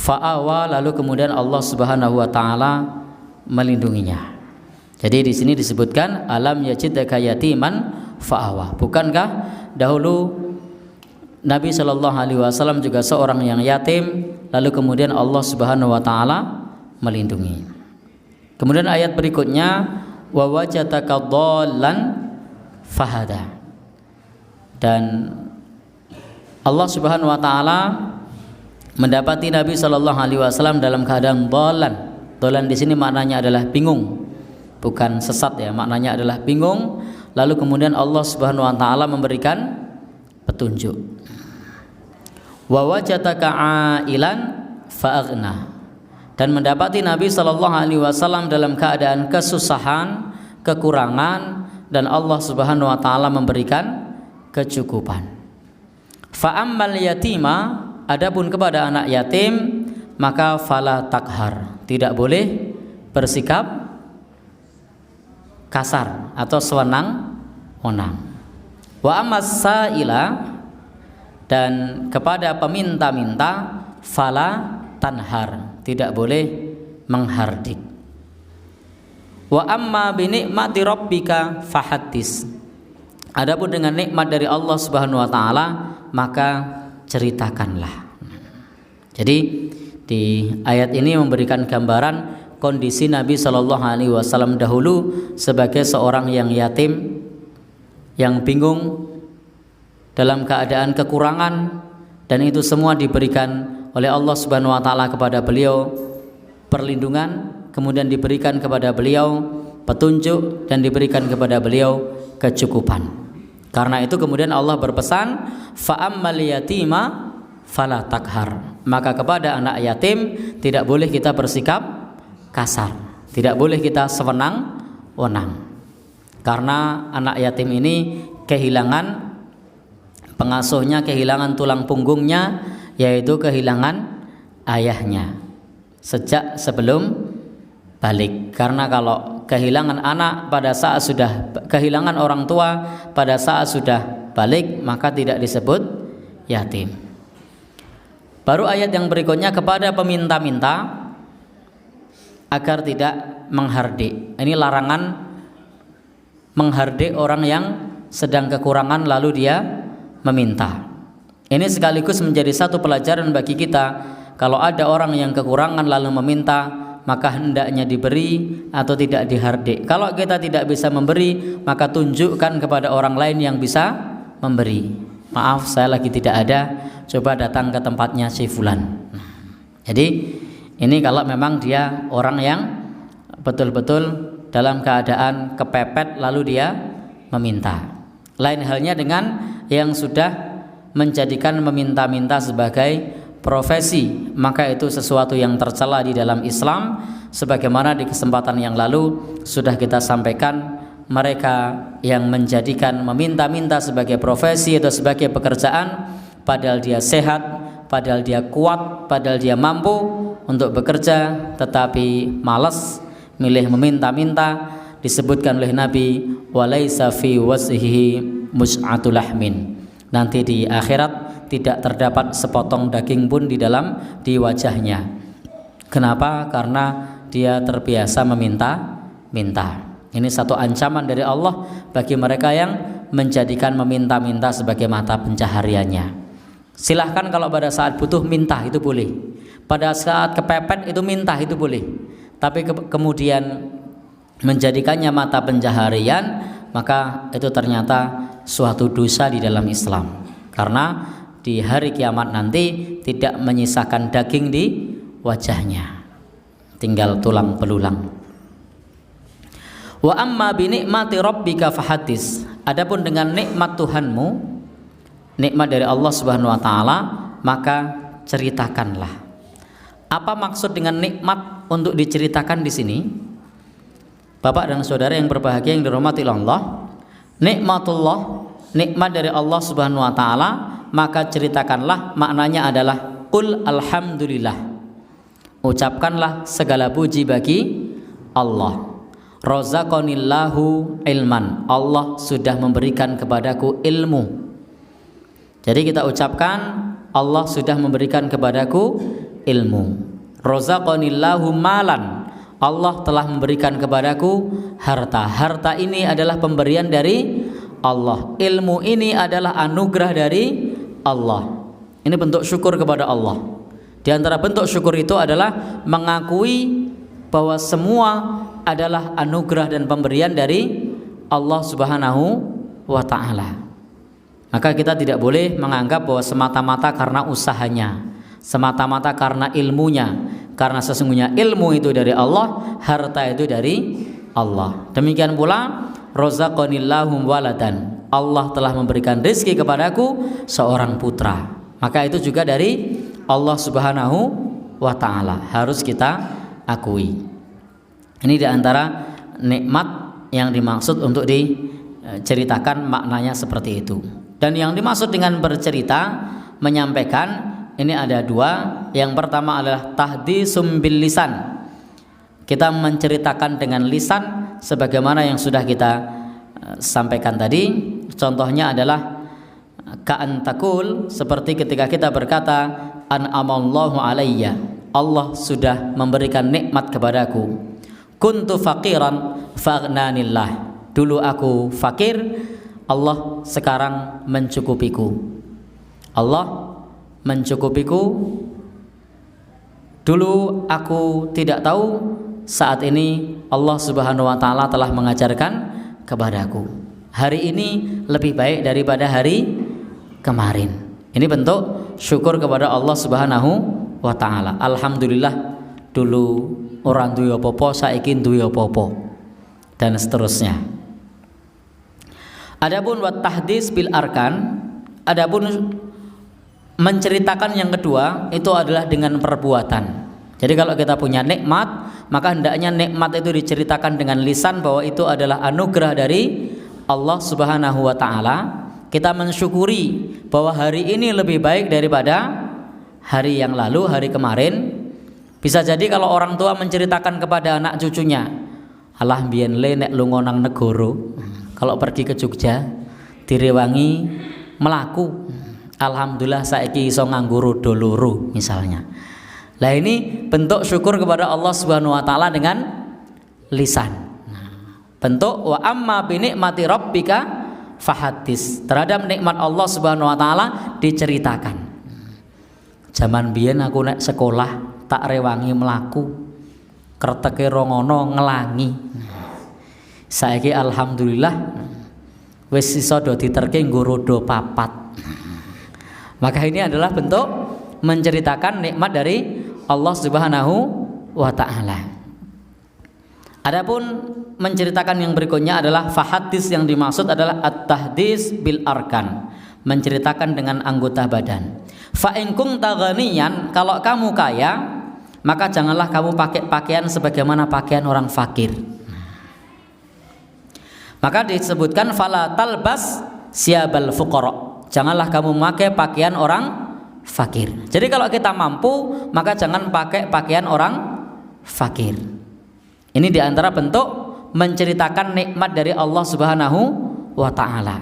fa'awa, lalu kemudian Allah Subhanahu wa taala melindunginya. Jadi di sini disebutkan alam yajidka yatiman fa'awa. Bukankah dahulu Nabi Shallallahu alaihi wasallam juga seorang yang yatim, lalu kemudian Allah Subhanahu wa taala melindungi. Kemudian ayat berikutnya wa wajadaka dhallan fahada. Dan Allah Subhanahu wa taala mendapati Nabi Shallallahu alaihi wasallam dalam keadaan dhallan. Dhallan di sini maknanya adalah bingung, bukan sesat ya, maknanya adalah bingung. Lalu kemudian Allah Subhanahu wa taala memberikan petunjuk. Wa wajadaka ailan fa'aghna. Dan mendapati Nabi Shallallahu alaihi wasallam dalam keadaan kesusahan, kekurangan, dan Allah Subhanahu wa taala memberikan kecukupan. Fa'ammal yatima, adapun kepada anak yatim, maka fala takhar, tidak boleh bersikap kasar atau sewenang-wenang. Wa ammas sa'ila, dan kepada peminta-minta, fala tanhar, tidak boleh menghardik. Wa amma bi ni'mati rabbika fahaddis, adapun dengan nikmat dari Allah Subhanahu wa taala maka ceritakanlah. Jadi di ayat ini memberikan gambaran kondisi Nabi Shallallahu alaihi wasallam dahulu sebagai seorang yang yatim, yang bingung, dalam keadaan kekurangan, dan itu semua diberikan oleh Allah Subhanahu wa taala kepada beliau perlindungan, kemudian diberikan kepada beliau petunjuk, dan diberikan kepada beliau kecukupan. Karena itu kemudian Allah berpesan fa'ammal yatima fala takhar, maka kepada anak yatim tidak boleh kita bersikap kasar, tidak boleh kita sewenang-wenang. Karena anak yatim ini kehilangan pengasuhnya, kehilangan tulang punggungnya, yaitu kehilangan ayahnya sejak sebelum balik. Karena kalau kehilangan anak pada saat sudah kehilangan orang tua pada saat sudah balik, maka tidak disebut yatim. Baru ayat yang berikutnya kepada peminta-minta agar tidak menghardik. Ini larangan menghardik orang yang sedang kekurangan lalu dia meminta. Ini sekaligus menjadi satu pelajaran bagi kita. Kalau ada orang yang kekurangan lalu meminta, maka hendaknya diberi atau tidak dihardik. Kalau kita tidak bisa memberi, maka tunjukkan kepada orang lain yang bisa memberi. Maaf, saya lagi tidak ada, coba datang ke tempatnya si fulan. Jadi ini kalau memang dia orang yang betul-betul dalam keadaan kepepet lalu dia meminta. Lain halnya dengan yang sudah menjadikan meminta-minta sebagai profesi, maka itu sesuatu yang tercela di dalam Islam. Sebagaimana di kesempatan yang lalu sudah kita sampaikan, mereka yang menjadikan meminta-minta sebagai profesi atau sebagai pekerjaan, padahal dia sehat, padahal dia kuat, padahal dia mampu untuk bekerja, tetapi malas milih meminta-minta. Disebutkan oleh Nabi, walaisa fi wajhihi mus'atul lahmin, nanti di akhirat tidak terdapat sepotong daging pun di wajahnya. Kenapa? Karena dia terbiasa meminta-minta. Ini satu ancaman dari Allah bagi mereka yang menjadikan meminta-minta sebagai mata pencahariannya. Silahkan kalau pada saat butuh minta itu boleh, pada saat kepepet itu minta itu boleh, tapi kemudian menjadikannya mata pencaharian, maka itu ternyata suatu dosa di dalam Islam. Karena di hari kiamat nanti tidak menyisakan daging di wajahnya, tinggal tulang belulang. Wa amma bi ni'mati rabbika fahaddis, adapun dengan nikmat Tuhanmu, nikmat dari Allah Subhanahu wa taala, maka ceritakanlah. Apa maksud dengan nikmat untuk diceritakan di sini? Bapak dan saudara yang berbahagia yang dirahmati Allah, nikmatullah, nikmat dari Allah Subhanahu wa taala, maka ceritakanlah, maknanya adalah qul alhamdulillah. Ucapkanlah segala puji bagi Allah. Razaqanillahu ilman, Allah sudah memberikan kepadaku ilmu. Jadi kita ucapkan Allah sudah memberikan kepadaku ilmu. Razaqanillahu malan, Allah telah memberikan kepadaku harta. Harta ini adalah pemberian dari Allah. Ilmu ini adalah anugerah dari Allah. Ini bentuk syukur kepada Allah. Di antara bentuk syukur itu adalah mengakui bahwa semua adalah anugerah dan pemberian dari Allah Subhanahu wa ta'ala. Maka kita tidak boleh menganggap bahwa semata-mata karena usahanya, semata-mata karena ilmunya, karena sesungguhnya ilmu itu dari Allah, harta itu dari Allah. Demikian pula razaqanillahum waladan, Allah telah memberikan rezeki kepadaku seorang putra. Maka itu juga dari Allah Subhanahu wa ta'ala, harus kita akui. Ini diantara nikmat yang dimaksud untuk diceritakan, maknanya seperti itu. Dan yang dimaksud dengan bercerita, menyampaikan, ini ada dua. Yang pertama adalah tahditsum bil lisan, kita menceritakan dengan lisan sebagaimana yang sudah kita sampaikan tadi. Contohnya adalah ka'an takul, seperti ketika kita berkata an'amallahu alayya, Allah sudah memberikan nikmat kepadaku. Kuntu faqiran fa'aghnanillah, dulu aku fakir, Allah sekarang mencukupiku. Allah mencukupiku, dulu aku tidak tahu, saat ini Allah Subhanahu wa ta'ala telah mengajarkan kepadaku. Hari ini lebih baik daripada hari kemarin. Ini bentuk syukur kepada Allah Subhanahu wa ta'ala. Alhamdulillah, dulu orang duwe apa-apa, saiki duwe apa-apa, dan seterusnya. Adapun wa tahdits bil arkan, adapun menceritakan yang kedua itu adalah dengan perbuatan. Jadi kalau kita punya nikmat, maka hendaknya nikmat itu diceritakan dengan lisan bahwa itu adalah anugerah dari Allah Subhanahu wa ta'ala. Kita mensyukuri bahwa hari ini lebih baik daripada hari yang lalu, hari kemarin. Bisa jadi kalau orang tua menceritakan kepada anak cucunya, alah biyen le nek lunga nang negoro, kalau pergi ke Jogja direwangi melaku, alhamdulillah saiki iso nganggo roda loro misalnya. Lah ini bentuk syukur kepada Allah Subhanahu wa ta'ala dengan lisan. Bentuk wa amma bi nikmati rabbika fahaddits, terhadap nikmat Allah Subhanahu wa ta'ala diceritakan. Zaman biyen aku nek sekolah tak rewangi melaku, kerteke rongono ngelangi. Saiki alhamdulillah wis iso do diterke nggo roda papat. Maka ini adalah bentuk menceritakan nikmat dari Allah Subhanahu wa ta'ala. Adapun menceritakan yang berikutnya adalah fahaddits, yang dimaksud adalah at-tahdits bil arkan, menceritakan dengan anggota badan. Fa in kunta ghaniyan, kalau kamu kaya, maka janganlah kamu pakai pakaian sebagaimana pakaian orang fakir. Maka disebutkan fala talbas siyabal fuqara, janganlah kamu memakai pakaian orang fakir. Jadi kalau kita mampu, maka jangan pakai pakaian orang fakir. Ini diantara bentuk menceritakan nikmat dari Allah Subhanahu wa ta'ala.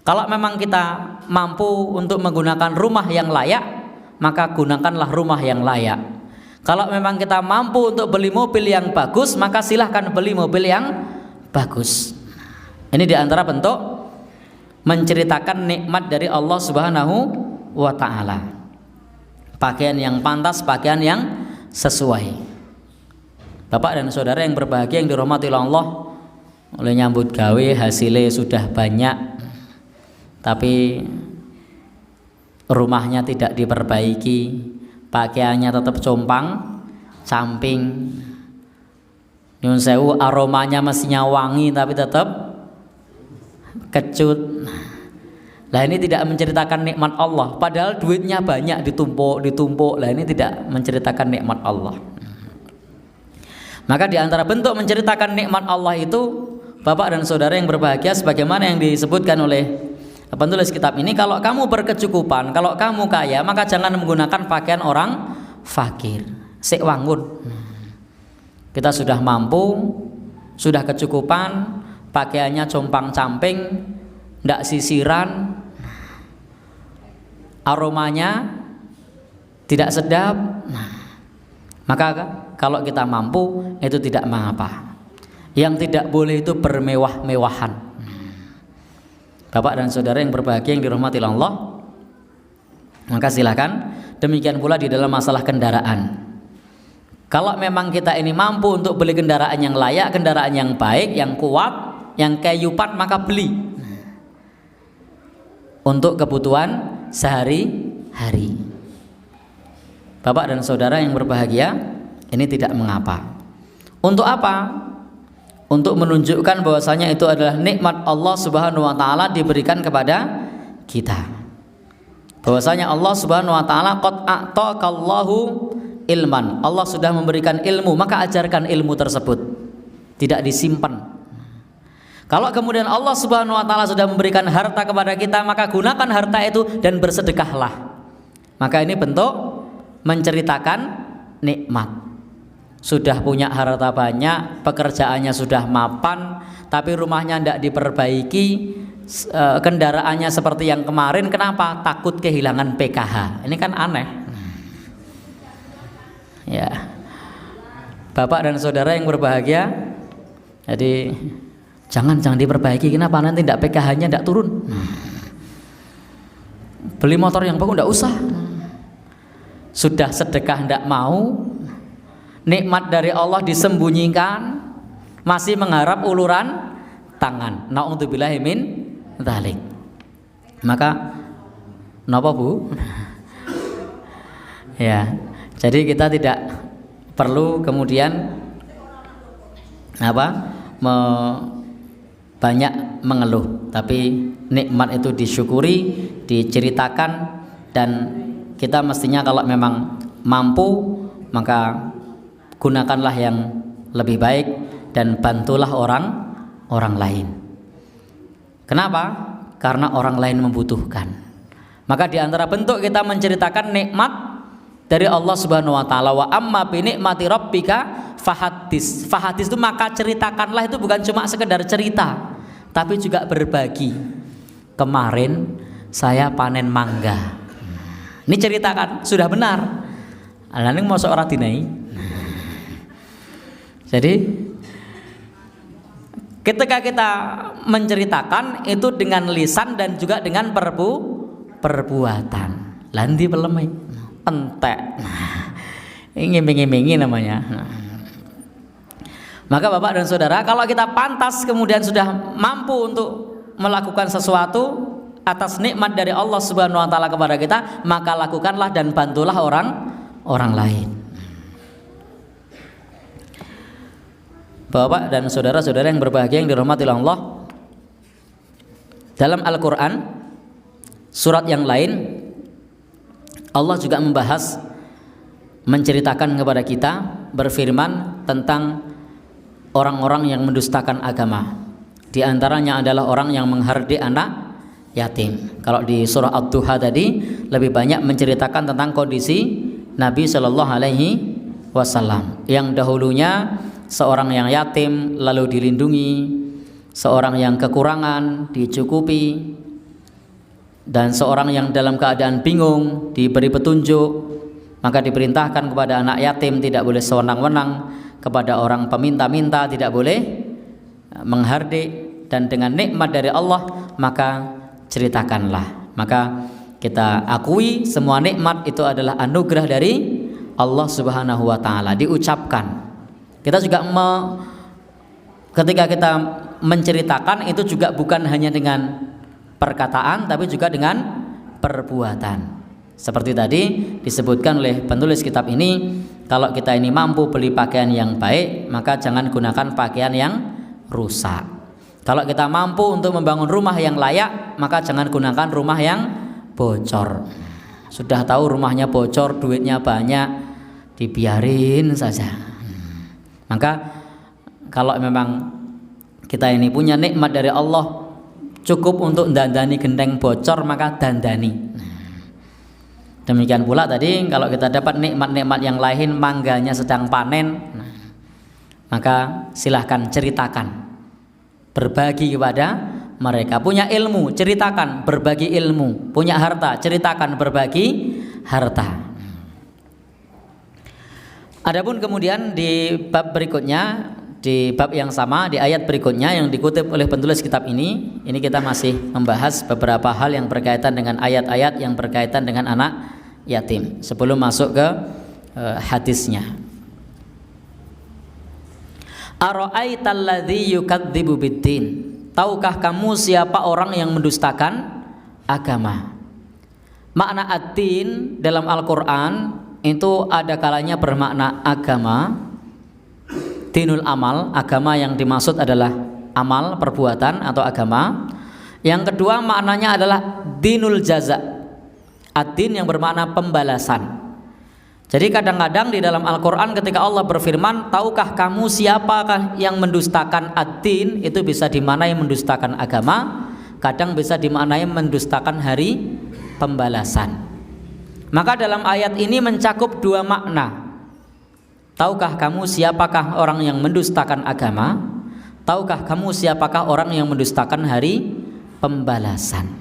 Kalau memang kita mampu untuk menggunakan rumah yang layak, maka gunakanlah rumah yang layak. Kalau memang kita mampu untuk beli mobil yang bagus, maka silahkan beli mobil yang bagus. Ini diantara bentuk menceritakan nikmat dari Allah Subhanahu wa ta'ala. Pakaian yang pantas, pakaian yang sesuai. Bapak dan saudara yang berbahagia, yang dirahmati Allah, oleh nyambut gawe hasilnya sudah banyak, tapi rumahnya tidak diperbaiki, pakaiannya tetap compang camping, nyun sewu aromanya mestinya wangi tapi tetap kecut. Lah ini tidak menceritakan nikmat Allah, padahal duitnya banyak ditumpuk. Lah ini tidak menceritakan nikmat Allah. Maka di antara bentuk menceritakan nikmat Allah itu, Bapak dan saudara yang berbahagia, sebagaimana yang disebutkan oleh penulis kitab ini, kalau kamu berkecukupan, kalau kamu kaya, maka jangan menggunakan pakaian orang fakir. Sik wangun. Kita sudah mampu, sudah kecukupan, pakaiannya compang-camping, ndak sisiran, aromanya tidak sedap, maka kalau kita mampu itu tidak mengapa. Yang tidak boleh itu bermewah-mewahan. Bapak dan saudara yang berbahagia yang dirahmati Allah, maka silakan. Demikian pula di dalam masalah kendaraan. Kalau memang kita ini mampu untuk beli kendaraan yang layak, kendaraan yang baik, yang kuat, yang kayupan, maka beli untuk kebutuhan sehari-hari. Bapak dan saudara yang berbahagia, ini tidak mengapa. Untuk apa? Untuk menunjukkan bahwasanya itu adalah nikmat Allah Subhanahu wa taala diberikan kepada kita. Bahwasanya Allah Subhanahu wa taala qad a'taqallahu ilman. Allah sudah memberikan ilmu, maka ajarkan ilmu tersebut. Tidak disimpan. Kalau kemudian Allah Subhanahu wa taala sudah memberikan harta kepada kita, maka gunakan harta itu dan bersedekahlah. Maka ini bentuk menceritakan nikmat. Sudah punya harta banyak, pekerjaannya sudah mapan, tapi rumahnya tidak diperbaiki, kendaraannya seperti yang kemarin. Kenapa? Takut kehilangan PKH. Ini kan aneh. Ya, Bapak dan saudara yang berbahagia, jadi jangan diperbaiki. Kenapa? Nanti tidak PKH-nya tidak turun. Beli motor yang bagus tidak usah. Sudah sedekah tidak mau. Nikmat dari Allah disembunyikan, masih mengharap uluran tangan. Na'udzubillahi min dzalik. Maka napa Bu? Ya, jadi kita tidak perlu kemudian banyak mengeluh, tapi nikmat itu disyukuri, diceritakan, dan kita mestinya kalau memang mampu maka gunakanlah yang lebih baik dan bantulah orang lain. Kenapa? Karena orang lain membutuhkan. Maka di antara bentuk kita menceritakan nikmat dari Allah Subhanahu wa taala, wa amma bi nikmati rabbika fahaddits. Fahaddits itu maka ceritakanlah, itu bukan cuma sekedar cerita, tapi juga berbagi. Kemarin saya panen mangga. Ini ceritakan, sudah benar. Lah ning mosok ora dinai. Jadi ketika kita menceritakan itu dengan lisan dan juga dengan perbuatan. Landi pelemai, entek. Ngiming-ngimingi namanya. Maka Bapak dan Saudara, kalau kita pantas kemudian sudah mampu untuk melakukan sesuatu atas nikmat dari Allah Subhanahu wa taala kepada kita, maka lakukanlah dan bantulah orang lain. Bapak dan saudara-saudara yang berbahagia yang dirahmati Allah, dalam Al-Quran surat yang lain Allah juga membahas, menceritakan kepada kita, berfirman tentang orang-orang yang mendustakan agama. Di antaranya adalah orang yang menghardik anak yatim. Kalau di surah Ad-Duha tadi lebih banyak menceritakan tentang kondisi Nabi Shallallahu Alaihi Wasallam yang dahulunya seorang yang yatim lalu dilindungi, seorang yang kekurangan dicukupi, dan seorang yang dalam keadaan bingung diberi petunjuk. Maka diperintahkan kepada anak yatim tidak boleh sewenang-wenang, kepada orang peminta-minta tidak boleh menghardik, dan dengan nikmat dari Allah maka ceritakanlah. Maka kita akui semua nikmat itu adalah anugerah dari Allah Subhanahu wa taala, diucapkan. Kita juga ketika kita menceritakan itu juga bukan hanya dengan perkataan, tapi juga dengan perbuatan. Seperti tadi disebutkan oleh penulis kitab ini, kalau kita ini mampu beli pakaian yang baik, maka jangan gunakan pakaian yang rusak. Kalau kita mampu untuk membangun rumah yang layak, maka jangan gunakan rumah yang bocor. Sudah tahu rumahnya bocor, duitnya banyak, dibiarin saja. Maka kalau memang kita ini punya nikmat dari Allah, cukup untuk dandani genteng bocor, maka dandani. Demikian pula tadi kalau kita dapat nikmat-nikmat yang lain, mangganya sedang panen, maka silahkan ceritakan, berbagi kepada mereka. Punya ilmu, ceritakan, berbagi ilmu. Punya harta, ceritakan, berbagi harta. Adapun kemudian di bab berikutnya, di bab yang sama, di ayat berikutnya yang dikutip oleh penulis kitab ini kita masih membahas beberapa hal yang berkaitan dengan ayat-ayat yang berkaitan dengan anak yatim sebelum masuk ke hadisnya. Ara'aital ladzi yukadzibu biddin. Tahukah kamu siapa orang yang mendustakan agama? Makna ad-din dalam Al-Qur'an itu ada kalanya bermakna agama, dinul amal, agama yang dimaksud adalah amal, perbuatan atau agama. Yang kedua maknanya adalah dinul jaza, ad-din yang bermakna pembalasan. Jadi kadang-kadang di dalam Al-Quran ketika Allah berfirman, tahukah kamu siapakah yang mendustakan ad-din, itu bisa dimaknai mendustakan agama, kadang bisa dimaknai mendustakan hari pembalasan. Maka dalam ayat ini mencakup dua makna. Tahukah kamu siapakah orang yang mendustakan agama? Tahukah kamu siapakah orang yang mendustakan hari pembalasan?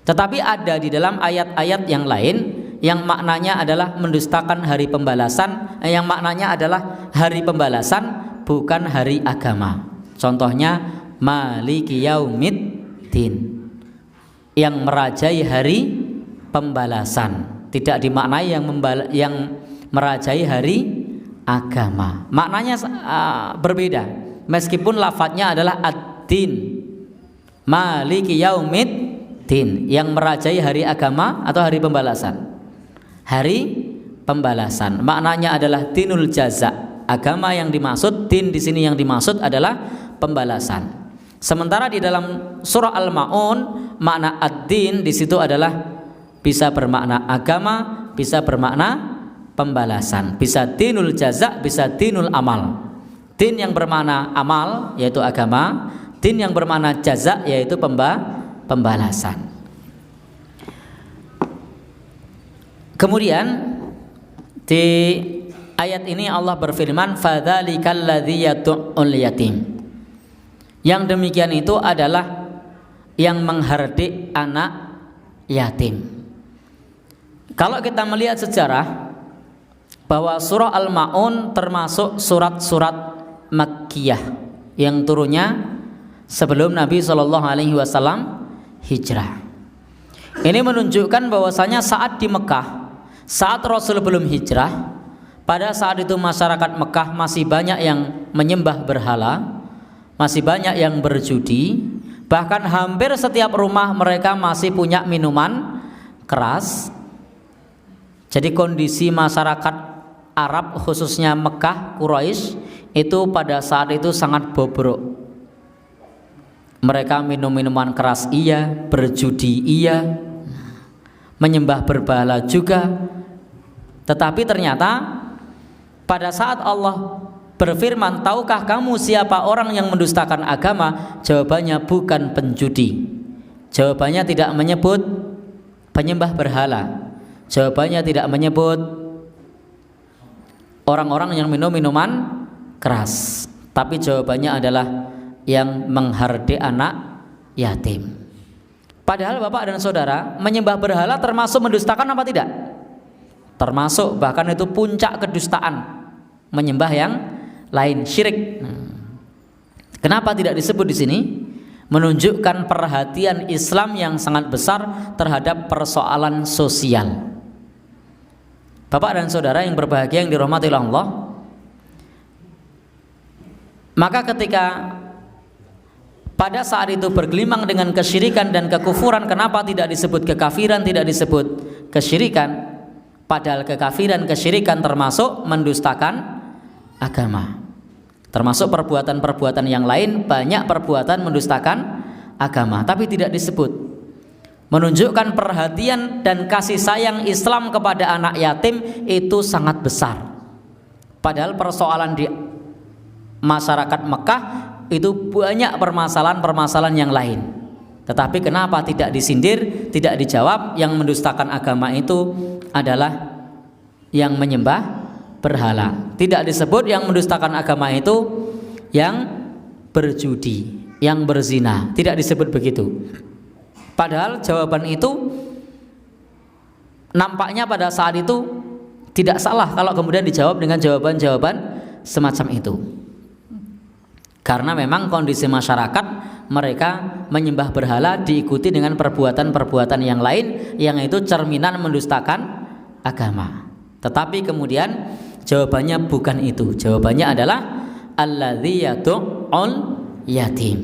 Tetapi ada di dalam ayat-ayat yang lain yang maknanya adalah mendustakan hari pembalasan, yang maknanya adalah hari pembalasan bukan hari agama. Contohnya Maliki Yaumiddin, yang merajai hari pembalasan. Tidak dimaknai yang merajai hari agama. Maknanya berbeda, meskipun lafadznya adalah ad-din, Maliki Yaumiddin, yang merajai hari agama atau hari pembalasan. Hari pembalasan maknanya adalah dinul jaza, agama yang dimaksud, din di sini yang dimaksud adalah pembalasan. Sementara di dalam surah Al-Maun makna ad-din di situ adalah bisa bermakna agama, bisa bermakna pembalasan, bisa dinul jaza, bisa dinul amal. Din yang bermakna amal yaitu agama, din yang bermakna jaza yaitu pembalasan. Kemudian di ayat ini Allah berfirman, fadzalikal ladzi yad'ul yatim. Yang demikian itu adalah yang menghardik anak yatim. Kalau kita melihat sejarah bahwa surah Al-Maun termasuk surat-surat Makkiyah yang turunnya sebelum Nabi SAW hijrah. Ini menunjukkan bahwasanya saat di Mekah, saat Rasul belum hijrah, pada saat itu masyarakat Mekah masih banyak yang menyembah berhala, masih banyak yang berjudi, bahkan hampir setiap rumah mereka masih punya minuman keras. Jadi kondisi masyarakat Arab khususnya Mekah, Quraisy itu pada saat itu sangat bobrok. Mereka minum minuman keras iya, berjudi iya, menyembah berhala juga. Tetapi ternyata pada saat Allah berfirman, tahukah kamu siapa orang yang mendustakan agama? Jawabannya bukan penjudi. Jawabannya tidak menyebut penyembah berhala. Jawabannya tidak menyebut orang-orang yang minum minuman keras. Tapi jawabannya adalah yang menghardik anak yatim. Padahal Bapak dan Saudara, menyembah berhala termasuk mendustakan apa tidak? Termasuk, bahkan itu puncak kedustaan. Menyembah yang lain, syirik. Kenapa tidak disebut di sini? Menunjukkan perhatian Islam yang sangat besar terhadap persoalan sosial. Bapak dan Saudara yang berbahagia yang dirahmati Allah, maka ketika pada saat itu bergelimang dengan kesyirikan dan kekufuran, kenapa tidak disebut kekafiran, tidak disebut kesyirikan? Padahal kekafiran, kesyirikan termasuk mendustakan agama. Termasuk perbuatan-perbuatan yang lain, banyak perbuatan mendustakan agama, tapi tidak disebut. Menunjukkan perhatian dan kasih sayang Islam kepada anak yatim itu sangat besar. Padahal persoalan di masyarakat Mekah itu banyak permasalahan-permasalahan yang lain. Tetapi kenapa tidak disindir, tidak dijawab? Yang mendustakan agama itu adalah yang menyembah berhala. Tidak disebut yang mendustakan agama itu yang berjudi, yang berzina. Tidak disebut begitu. Padahal jawaban itu nampaknya pada saat itu Tidak salah kalau kemudian dijawab dengan jawaban-jawaban semacam itu. Karena memang kondisi masyarakat mereka menyembah berhala diikuti dengan perbuatan-perbuatan yang lain yang itu cerminan mendustakan agama. Tetapi kemudian jawabannya bukan itu. Jawabannya adalah alladzi yad'ul yatim,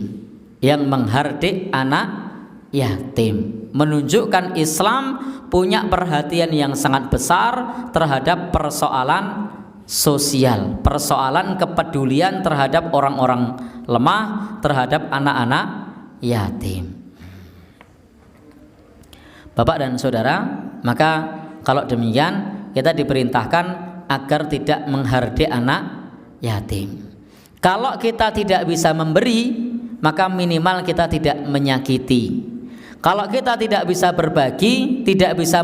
yang menghardik anak yatim. Menunjukkan Islam punya perhatian yang sangat besar terhadap persoalan sosial, persoalan kepedulian terhadap orang-orang lemah, terhadap anak-anak yatim. Bapak dan saudara, maka kalau demikian kita diperintahkan agar tidak menghardik anak yatim. Kalau kita tidak bisa memberi, maka minimal kita tidak menyakiti. Kalau kita tidak bisa berbagi, tidak bisa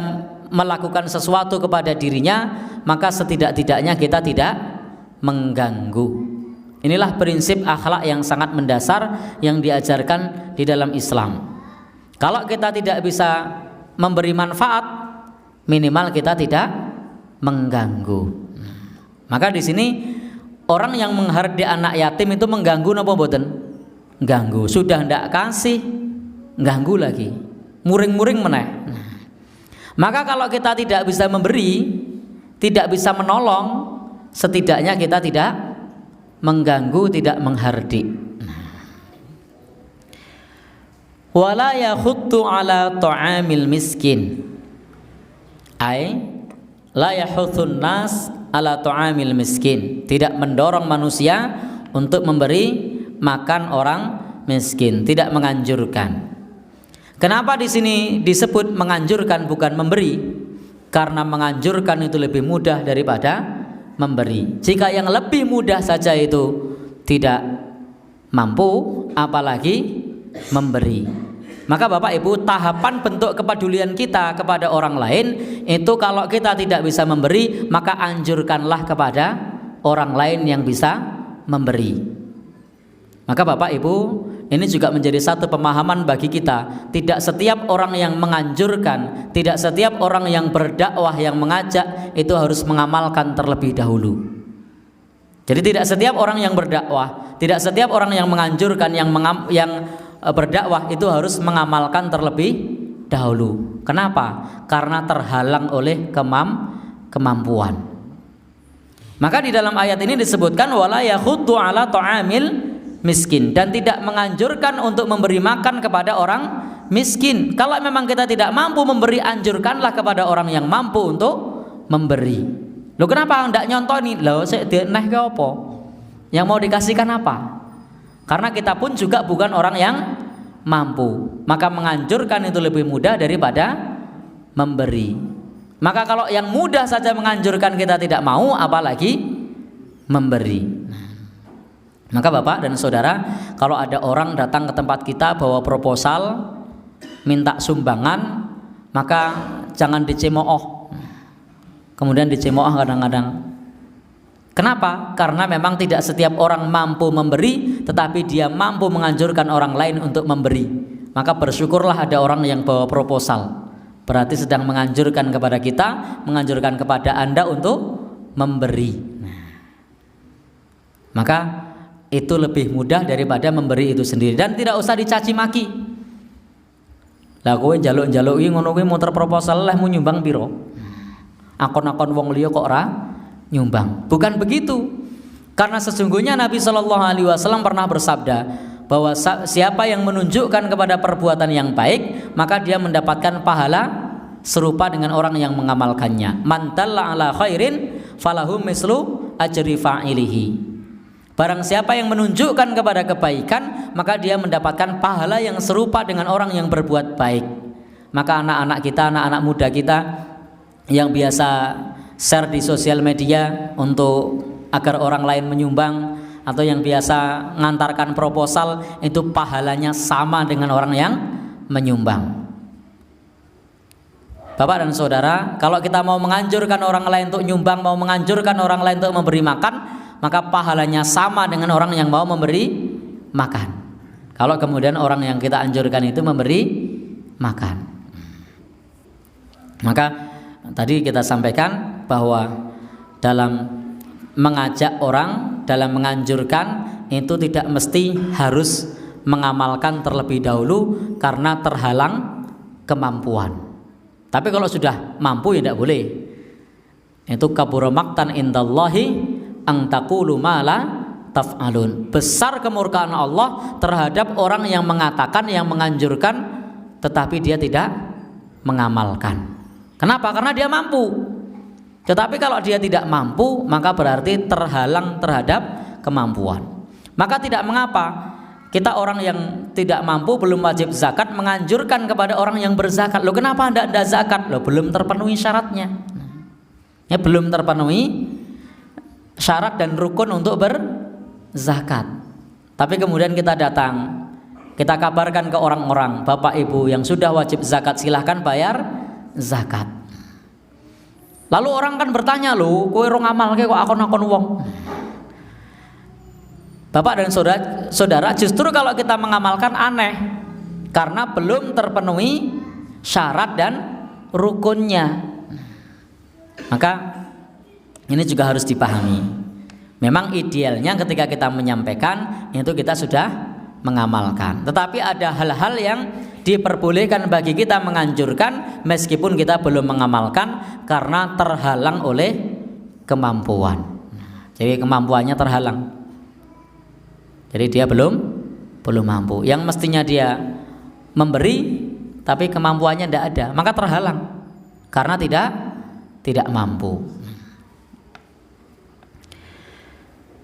melakukan sesuatu kepada dirinya, maka setidak-tidaknya kita tidak mengganggu. Inilah prinsip akhlak yang sangat mendasar yang diajarkan di dalam Islam. Kalau kita tidak bisa memberi manfaat, minimal kita tidak mengganggu. Maka di sini orang yang menghardik anak yatim itu mengganggu napa mboten? Ganggu. Sudah ndak kasih, ganggu lagi. Muring-muring meneh. Maka kalau kita tidak bisa memberi, tidak bisa menolong, setidaknya kita tidak mengganggu, tidak menghardik. Wala yakhuttu ala ta'amil miskin. Ai la yahuthun nas ala ta'amil miskin. Tidak mendorong manusia untuk memberi makan orang miskin, tidak menganjurkan. Kenapa di sini disebut menganjurkan bukan memberi? Karena menganjurkan itu lebih mudah daripada memberi. Jika yang lebih mudah saja itu tidak mampu, apalagi memberi. Maka Bapak Ibu, tahapan bentuk kepedulian kita kepada orang lain itu kalau kita tidak bisa memberi, maka anjurkanlah kepada orang lain yang bisa memberi. Maka Bapak Ibu, ini juga menjadi satu pemahaman bagi kita. Tidak setiap orang yang menganjurkan, tidak setiap orang yang berdakwah, yang mengajak itu harus mengamalkan terlebih dahulu. Jadi tidak setiap orang yang berdakwah, tidak setiap orang yang menganjurkan, yang berdakwah itu harus mengamalkan terlebih dahulu. Kenapa? Karena terhalang oleh kemampuan. Maka di dalam ayat ini disebutkan wala yakhuddu ala ta'amil miskin, dan tidak menganjurkan untuk memberi makan kepada orang miskin. Kalau memang kita tidak mampu memberi, anjurkanlah kepada orang yang mampu untuk memberi. Loh, kenapa enggak nyontoni? Loh, sik deneh ke apa? Yang mau dikasihkan apa? Karena kita pun juga bukan orang yang mampu. Maka menganjurkan itu lebih mudah daripada memberi. Maka kalau yang mudah saja menganjurkan kita tidak mau, apalagi memberi. Maka Bapak dan Saudara, kalau ada orang datang ke tempat kita bawa proposal minta sumbangan, maka jangan dicemooh. Kemudian dicemooh kadang-kadang. Kenapa? Karena memang tidak setiap orang mampu memberi, tetapi dia mampu menganjurkan orang lain untuk memberi. Maka bersyukurlah ada orang yang bawa proposal. Berarti sedang menganjurkan kepada kita, menganjurkan kepada Anda untuk memberi. Maka itu lebih mudah daripada memberi itu sendiri, dan tidak usah dicaci maki. Lah kowe njaluk-njaluk iki ngono kuwi muter proposal lah mau nyumbang piro? Akon-akon wong liya kok ora nyumbang. Bukan begitu. Karena sesungguhnya Nabi Shallallahu alaihi wasallam pernah bersabda bahwa siapa yang menunjukkan kepada perbuatan yang baik, maka dia mendapatkan pahala serupa dengan orang yang mengamalkannya. Man dalla ala khairin falahu mislu ajri fa'ilihi. Barang siapa yang menunjukkan kepada kebaikan, maka dia mendapatkan pahala yang serupa dengan orang yang berbuat baik. Maka anak-anak kita, anak-anak muda kita yang biasa share di sosial media untuk agar orang lain menyumbang, atau yang biasa ngantarkan proposal, itu pahalanya sama dengan orang yang menyumbang. Bapak dan Saudara, kalau kita mau menganjurkan orang lain untuk nyumbang, mau menganjurkan orang lain untuk memberi makan, maka pahalanya sama dengan orang yang mau memberi makan. Kalau kemudian orang yang kita anjurkan itu memberi makan. Maka tadi kita sampaikan bahwa dalam mengajak orang, dalam menganjurkan itu tidak mesti harus mengamalkan terlebih dahulu karena terhalang kemampuan. Tapi kalau sudah mampu ya tidak boleh. Itu kabura maqtan indallahi ang taqulu ma la taf'alun. Besar kemurkaan Allah terhadap orang yang mengatakan, yang menganjurkan tetapi dia tidak mengamalkan. Kenapa? Karena dia mampu. Tetapi kalau dia tidak mampu, maka berarti terhalang terhadap kemampuan. Maka tidak mengapa kita orang yang tidak mampu, belum wajib zakat, menganjurkan kepada orang yang berzakat. Loh, kenapa tidak zakat? Loh, belum terpenuhi syaratnya. Ya, belum terpenuhi syarat dan rukun untuk berzakat. Tapi kemudian kita datang, kita kabarkan ke orang-orang, Bapak Ibu yang sudah wajib zakat, silahkan bayar zakat. Lalu orang kan bertanya, loh, kowe rong amal kok akon-akon wong. Bapak dan saudara, justru kalau kita mengamalkan aneh, karena belum terpenuhi syarat dan rukunnya. Maka ini juga harus dipahami. Memang idealnya ketika kita menyampaikan itu kita sudah mengamalkan. Tetapi ada hal-hal yang diperbolehkan bagi kita menganjurkan meskipun kita belum mengamalkan karena terhalang oleh kemampuan. Jadi kemampuannya terhalang. Jadi dia belum mampu. Yang mestinya dia memberi tapi kemampuannya tidak ada, maka terhalang karena tidak mampu.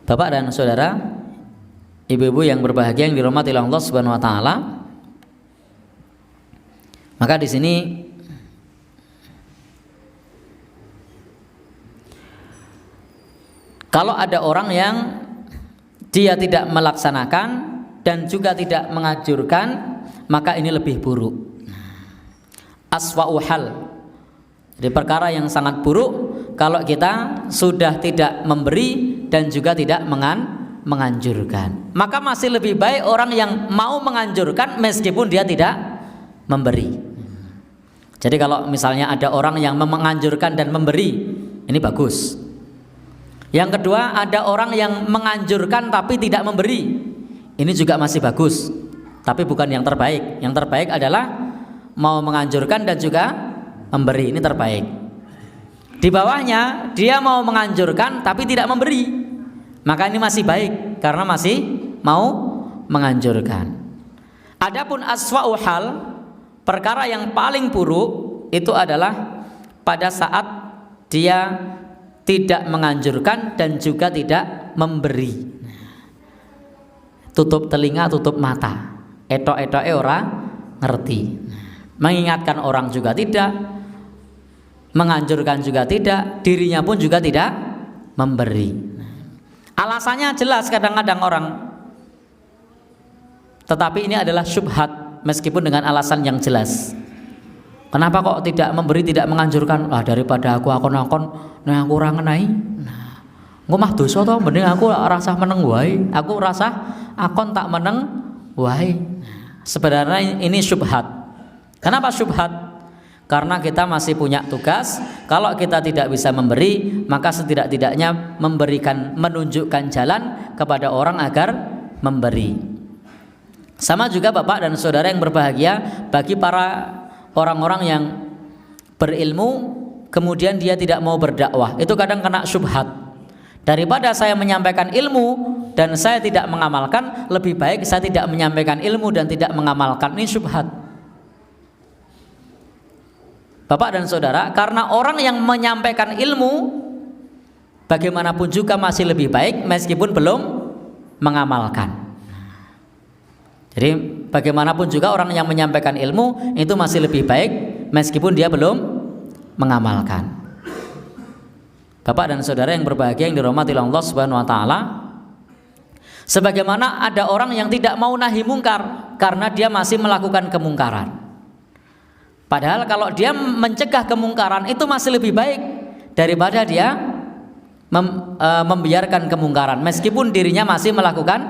Bapak dan saudara, ibu-ibu yang berbahagia yang dirahmati oleh Allah Subhanahu wa taala. Maka di sini kalau ada orang yang dia tidak melaksanakan dan juga tidak menganjurkan, maka ini lebih buruk. Aswa'u hal. Jadi perkara yang sangat buruk kalau kita sudah tidak memberi dan juga tidak menganjurkan. Maka masih lebih baik orang yang mau menganjurkan meskipun dia tidak memberi. Jadi kalau misalnya ada orang yang menganjurkan dan memberi, ini bagus. Yang kedua, ada orang yang menganjurkan tapi tidak memberi, ini juga masih bagus, tapi bukan yang terbaik. Yang terbaik adalah mau menganjurkan dan juga memberi, ini terbaik. Di bawahnya dia mau menganjurkan tapi tidak memberi, maka ini masih baik karena masih mau menganjurkan. Adapun aswa'u hal, perkara yang paling buruk itu adalah pada saat dia tidak menganjurkan dan juga tidak memberi. Tutup telinga, tutup mata, etok-etoke ora ngerti. Mengingatkan orang juga tidak, menganjurkan juga tidak, dirinya pun juga tidak memberi. Alasannya jelas kadang-kadang orang, tetapi ini adalah syubhat meskipun dengan alasan yang jelas. Kenapa kok tidak memberi, tidak menganjurkan? Lah daripada aku akon-akon nah aku ora ngenai. Nah, engko mah dosa to, mending aku rasa meneng wae. Aku rasa akon tak meneng wae. Sebenarnya ini syubhat. Kenapa syubhat? Karena kita masih punya tugas. Kalau kita tidak bisa memberi, maka setidak-tidaknya memberikan, menunjukkan jalan kepada orang agar memberi. Sama juga Bapak dan saudara yang berbahagia, bagi para orang-orang yang berilmu kemudian dia tidak mau berdakwah, itu kadang kena syubhat. Daripada saya menyampaikan ilmu dan saya tidak mengamalkan, lebih baik saya tidak menyampaikan ilmu dan tidak mengamalkan. Ini syubhat. Bapak dan saudara, karena orang yang menyampaikan ilmu bagaimanapun juga masih lebih baik meskipun belum mengamalkan. Jadi bagaimanapun juga orang yang menyampaikan ilmu itu masih lebih baik meskipun dia belum mengamalkan. Bapak dan saudara yang berbahagia yang dirahmati Allah Subhanahu wa taala, sebagaimana ada orang yang tidak mau nahi mungkar karena dia masih melakukan kemungkaran. Padahal kalau dia mencegah kemungkaran itu masih lebih baik daripada dia membiarkan kemungkaran meskipun dirinya masih melakukan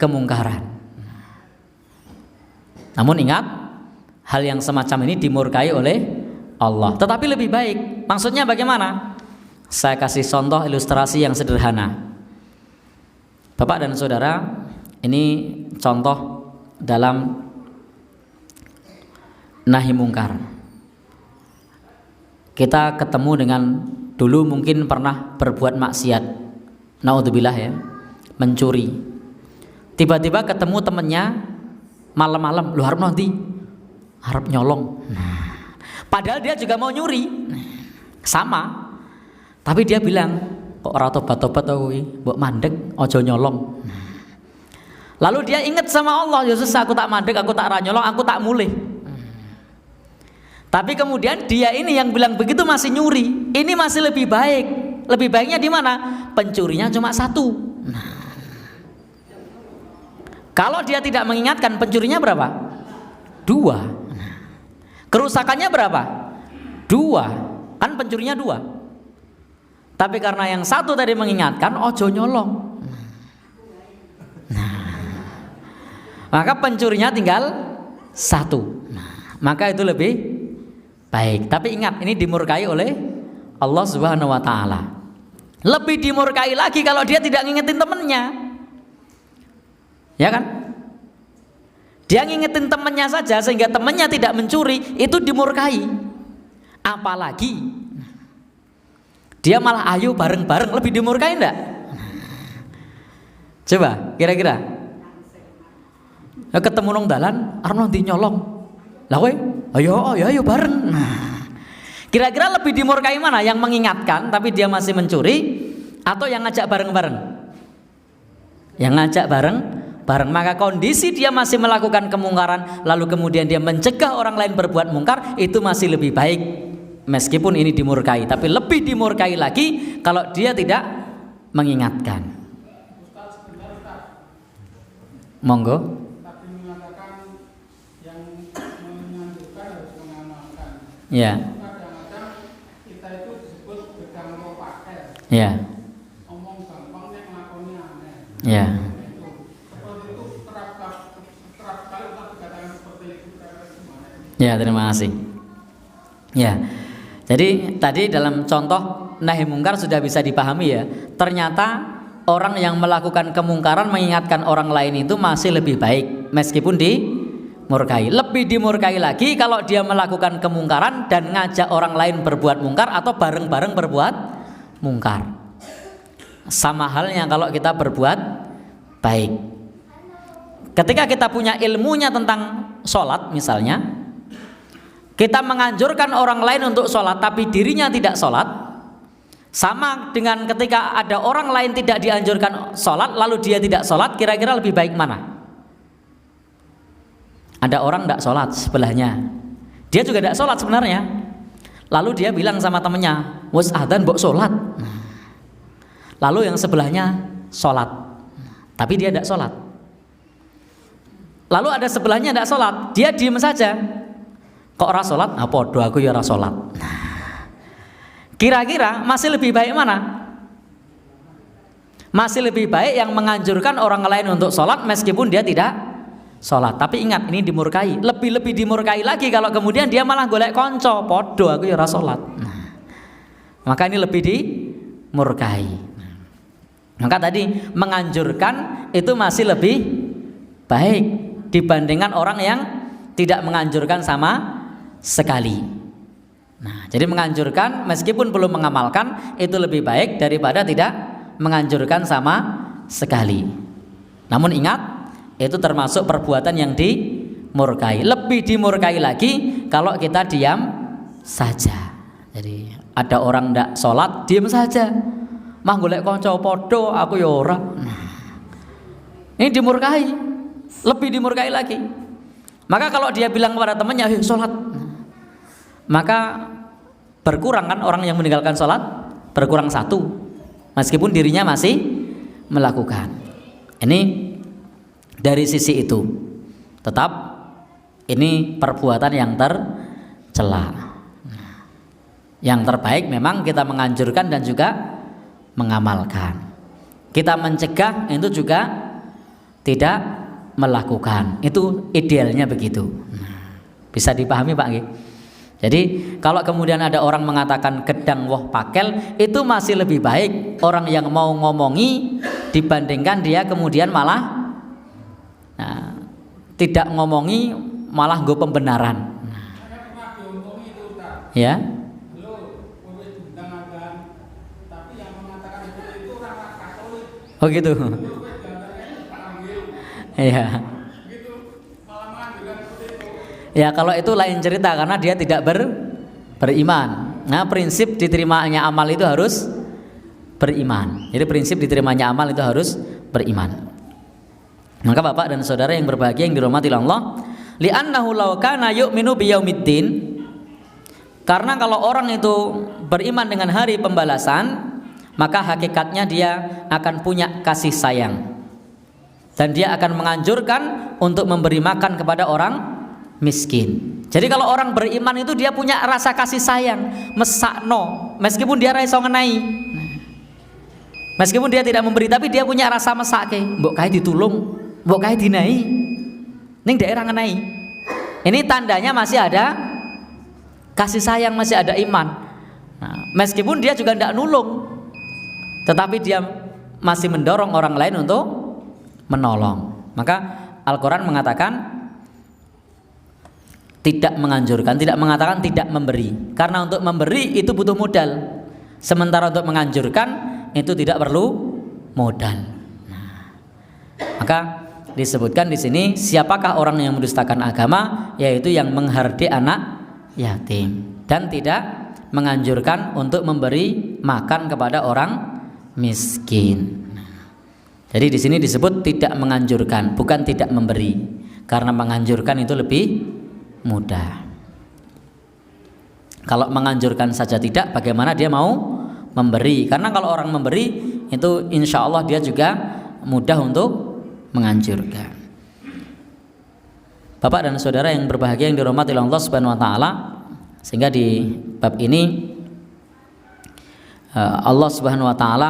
kemungkaran. Namun ingat, hal yang semacam ini dimurkai oleh Allah. Tetapi lebih baik. Maksudnya bagaimana? Saya kasih contoh ilustrasi yang sederhana. Bapak dan saudara, ini contoh dalam nahi mungkar. Kita ketemu dengan, dulu mungkin pernah berbuat maksiat, naudzubillah ya, mencuri. Tiba-tiba ketemu temennya malam-malam, lu harap nanti, harap nyolong. Padahal dia juga mau nyuri, sama. Tapi dia bilang, kok ora tobat-tobat aku iki, mbok mandek ojo nyolong. Lalu dia ingat sama Allah, Yesus aku tak mandek, aku tak nyolong, aku tak mulih. Tapi kemudian dia ini yang bilang begitu masih nyuri, ini masih lebih baik. Lebih baiknya di mana? Pencurinya cuma satu. Kalau dia tidak mengingatkan, pencurinya berapa? 2. Kerusakannya berapa? 2. Kan pencurinya 2. Tapi karena yang satu tadi mengingatkan, ojo nyolong. Maka pencurinya tinggal 1. Maka itu lebih baik. Tapi ingat, ini dimurkai oleh Allah Subhanahu wa taala. Lebih dimurkai lagi kalau dia tidak ngingetin temennya. Ya kan? Dia ngingetin temennya saja sehingga temennya tidak mencuri, itu dimurkai. Apalagi dia malah ayo bareng-bareng, lebih dimurkai enggak? Coba kira-kira ketemu nong dalan arep nanti nyolong. Lah kowe ayo bareng. Kira-kira lebih dimurkai mana? Yang mengingatkan tapi dia masih mencuri, atau yang ngajak bareng-bareng? Yang ngajak bareng. Maka kondisi dia masih melakukan kemungkaran lalu kemudian dia mencegah orang lain berbuat mungkar, itu masih lebih baik. Meskipun ini dimurkai, tapi lebih dimurkai lagi kalau dia tidak mengingatkan. Monggo. Tapi mengatakan yang menganjurkan harus mengamalkan. Ya. Kadang-kadang kita itu disebut pegang mau pakai. Ya. Omong gampang nek nglakoni aneh. Ya. Seperti itu kerap kali kita dikatakan seperti itu gimana? Ya, terima kasih. Ya. Jadi tadi dalam contoh nahi mungkar sudah bisa dipahami ya. Ternyata orang yang melakukan kemungkaran mengingatkan orang lain itu masih lebih baik meskipun dimurkai. Lebih dimurkai lagi kalau dia melakukan kemungkaran dan ngajak orang lain berbuat mungkar atau bareng-bareng berbuat mungkar. Sama halnya kalau kita berbuat baik. Ketika kita punya ilmunya tentang sholat misalnya, kita menganjurkan orang lain untuk sholat tapi dirinya tidak sholat, sama dengan ketika ada orang lain tidak dianjurkan sholat lalu dia tidak sholat, kira-kira lebih baik mana? Ada orang tidak sholat sebelahnya, dia juga tidak sholat sebenarnya, lalu dia bilang sama temennya, wes adzan mbok sholat. Lalu yang sebelahnya sholat tapi dia tidak sholat. Lalu ada sebelahnya tidak sholat, dia diem saja. Kok ora sholat? Nah, podo aku ya ora sholat. Kira-kira masih lebih baik mana? Masih lebih baik yang menganjurkan orang lain untuk sholat meskipun dia tidak sholat. Tapi ingat, ini dimurkai. Lebih dimurkai lagi kalau kemudian dia malah golek konco, podo aku ya ora sholat. Maka ini lebih dimurkai. Maka tadi menganjurkan itu masih lebih baik dibandingkan orang yang tidak menganjurkan sama sekali. Nah, jadi menganjurkan meskipun belum mengamalkan itu lebih baik daripada tidak menganjurkan sama sekali. Namun ingat, itu termasuk perbuatan yang dimurkai. Lebih dimurkai lagi kalau kita diam saja. Jadi ada orang ndak sholat, diam saja. Mah golek kanca podo, aku ya ora. Ini dimurkai, lebih dimurkai lagi. Maka kalau dia bilang kepada temannya, "Ayo sholat," maka berkurang kan orang yang meninggalkan sholat, berkurang 1, meskipun dirinya masih melakukan. Ini dari sisi itu, tetap ini perbuatan yang tercela. Yang terbaik memang kita menganjurkan dan juga mengamalkan. Kita mencegah itu juga tidak melakukan. Itu idealnya begitu. Bisa dipahami Pak? Jadi kalau kemudian ada orang mengatakan gedang woh pakel, itu masih lebih baik orang yang mau ngomongi dibandingkan dia kemudian malah tidak ngomongi, malah gue pembenaran. Saya pernah diomongi itu Ustaz. Ya. Lo boleh diundang agan, tapi yang mengatakan itu orang Katolik. Oh gitu. Lo gambarnya panggil Iya. gitu, malah menganjurkan seperti itu. Ya kalau itu lain cerita karena dia tidak beriman. Nah prinsip diterimanya amal itu harus beriman. Jadi prinsip diterimanya amal itu harus beriman. Maka Bapak dan Saudara yang berbahagia yang dirahmati Allah, li'annahu law kana yu'minu biyaumiddin, karena kalau orang itu beriman dengan hari pembalasan, maka hakikatnya dia akan punya kasih sayang dan dia akan menganjurkan untuk memberi makan kepada orang miskin. Jadi kalau orang beriman itu dia punya rasa kasih sayang, mesakno, meskipun dia ra iso ngenai. Meskipun dia tidak memberi tapi dia punya rasa mesake, mbok kae ditulung, mbok kae dinai. Ning daerah ngenai. Ini tandanya masih ada kasih sayang, masih ada iman. Nah, meskipun dia juga tidak nulung, tetapi dia masih mendorong orang lain untuk menolong. Maka Al-Quran mengatakan tidak menganjurkan, tidak mengatakan tidak memberi. Karena untuk memberi itu butuh modal. Sementara untuk menganjurkan itu tidak perlu modal. Nah, maka disebutkan di sini siapakah orang yang mendustakan agama, yaitu yang menghardik anak yatim dan tidak menganjurkan untuk memberi makan kepada orang miskin. Jadi di sini disebut tidak menganjurkan, bukan tidak memberi. Karena menganjurkan itu lebih mudah. Kalau menganjurkan saja tidak, bagaimana dia mau memberi? Karena kalau orang memberi itu insya Allah dia juga mudah untuk menganjurkan. Bapak dan Saudara yang berbahagia yang dirahmati Allah Subhanahu wa taala, sehingga di bab ini Allah Subhanahu wa taala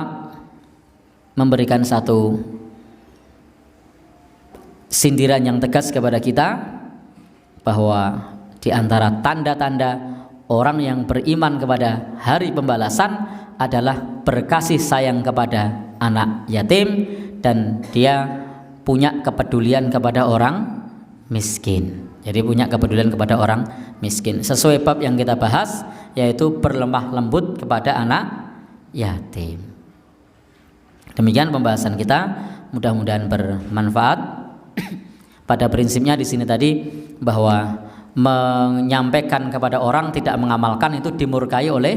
memberikan satu sindiran yang tegas kepada kita bahwa di antara tanda-tanda orang yang beriman kepada hari pembalasan adalah berkasih sayang kepada anak yatim dan dia punya kepedulian kepada orang miskin. Jadi punya kepedulian kepada orang miskin. Sesuai bab yang kita bahas, yaitu berlemah lembut kepada anak yatim. Demikian pembahasan kita, mudah-mudahan bermanfaat. Pada prinsipnya di sini tadi bahwa menyampaikan kepada orang tidak mengamalkan itu dimurkai oleh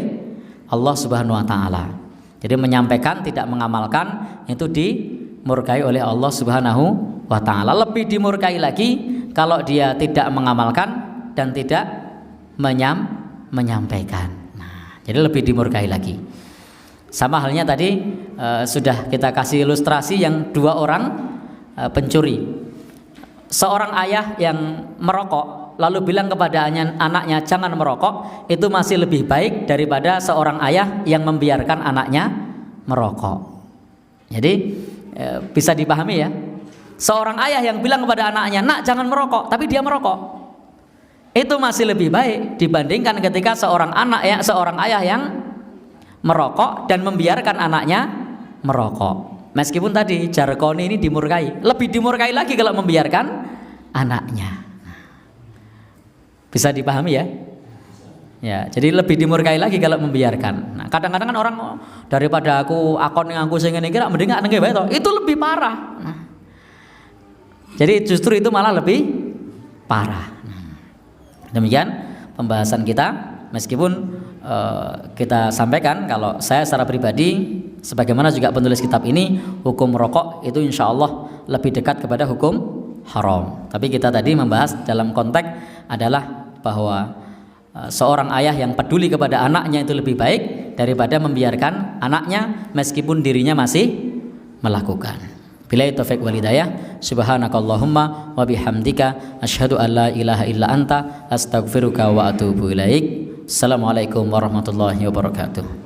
Allah Subhanahu wa taala. Jadi menyampaikan tidak mengamalkan itu dimurkai oleh Allah Subhanahu wa taala. Lebih dimurkai lagi kalau dia tidak mengamalkan dan tidak menyampaikan. Nah, jadi lebih dimurkai lagi. Sama halnya tadi sudah kita kasih ilustrasi yang dua orang pencuri. Seorang ayah yang merokok lalu bilang kepada anaknya jangan merokok, itu masih lebih baik daripada seorang ayah yang membiarkan anaknya merokok. Jadi bisa dipahami ya. Seorang ayah yang bilang kepada anaknya, nak jangan merokok, tapi dia merokok, itu masih lebih baik dibandingkan ketika seorang ayah yang merokok dan membiarkan anaknya merokok. Meskipun tadi jargoni ini dimurkai, lebih dimurkai lagi kalau membiarkan anaknya. Bisa dipahami ya? Ya, jadi lebih dimurkai lagi kalau membiarkan. Nah, kadang-kadang kan orang daripada akon yang aku sing ngene iki mending gak nengge wae to. Itu lebih parah. Nah, jadi justru itu malah lebih parah. Demikian pembahasan kita. Meskipun kita sampaikan kalau saya secara pribadi, sebagaimana juga penulis kitab ini, hukum rokok itu insya Allah lebih dekat kepada hukum haram. Tapi kita tadi membahas dalam konteks adalah bahwa seorang ayah yang peduli kepada anaknya itu lebih baik daripada membiarkan anaknya meskipun dirinya masih melakukan. Billahi taufiq wal hidayah. Subhanakallahumma wa bihamdika asyhadu an la ilaha illa anta astaghfiruka wa atubu ilaik. Assalamualaikum warahmatullahi wabarakatuh.